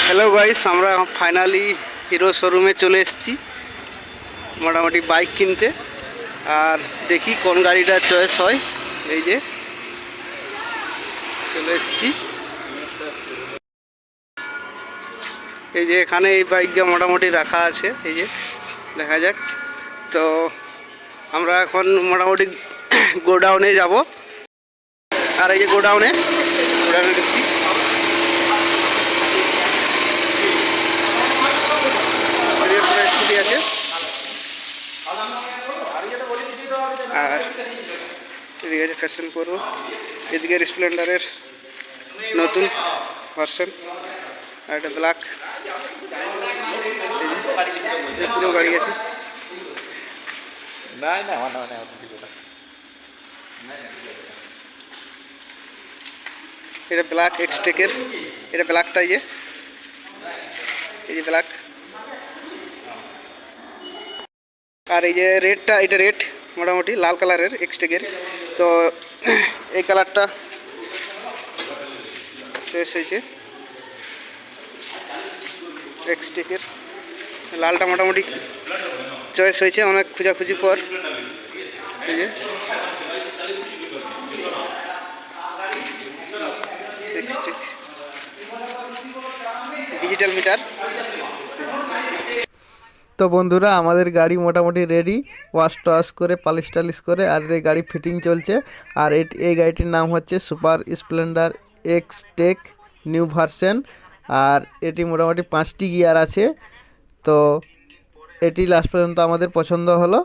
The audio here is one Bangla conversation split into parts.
হ্যালো গাইস, আমরা ফাইনালি হিরো শোরুমে চলে এসেছি মোটামুটি বাইক কিনতে। আর দেখি কোন গাড়িটা চয়েস হয়। এই যে চলে এসেছি, এই যে এখানে এই বাইকটা মোটামুটি রাখা আছে। এই যে দেখা যাক। তো আমরা এখন মোটামুটি গোডাউনে যাব। আর এই যে গোডাউনে ঢুকছি। স্কুটি আছে আর এদিকে আছে ফ্যাশন প্রো, এদিকে স্প্লেন্ডারের নতুন ভার্সন আর একটা ব্ল্যাক পুরো গাড়ি আছে। এটা ব্ল্যাক এক্সটেকের, এটা ব্ল্যাকটা এই যে ব্ল্যাক। আর এই যে রেডটা, এটা রেড মোটামুটি লাল কালারের এক্সটেকের। তো এই কালারটা শেষ হয়েছে এক্সটেকের। লালটা মোটামুটি চয়েস হয়েছে অনেক খোঁজাখুঁজি পর। এই যে এক্সটেক ডিজিটাল মিটার। তো বন্ধুরা, আমাদের গাড়ি মোটামুটি রেডি, ওয়াশ টাশ করে পালিশ টালিশ করে। আর এই গাড়ি ফিটিং চলছে। আর এই গাড়িটির নাম হচ্ছে Super Splendor Xtec new version. আর এটি মোটামুটি 5টি গিয়ার আছে। তো এটি লাস্ট পর্যন্ত আমাদের পছন্দ হলো।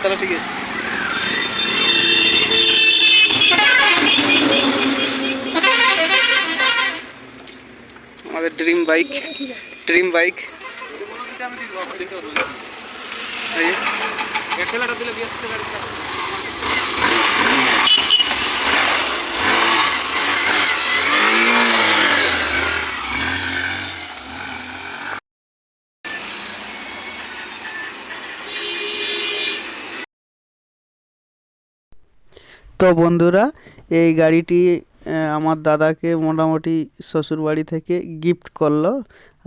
তাহলে ঠিক আছে। আমাদের ড্রিম বাইক তো বন্ধুরা, এই গাড়িটি আমার দাদাকে মোটামুটি শ্বশুরবাড়ি থেকে গিফট করলো।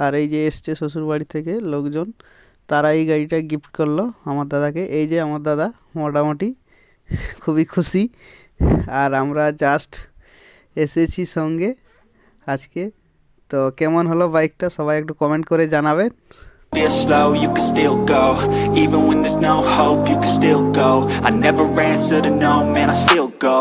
আর এই যে এসছে শ্বশুরবাড়ি থেকে লোকজন, তারা এই গাড়িটা গিফট করলো আমার দাদাকে। এই যে আমার দাদা মোটামুটি খুবই খুশি। আর আমরা জাস্ট এসেছি সঙ্গে আজকে। তো কেমন হলো বাইকটা সবাই একটু কমেন্ট করে জানাবেন। Feel slow, you can still go. Even when there's no hope, you can still go. I never answer to no, man, I still go.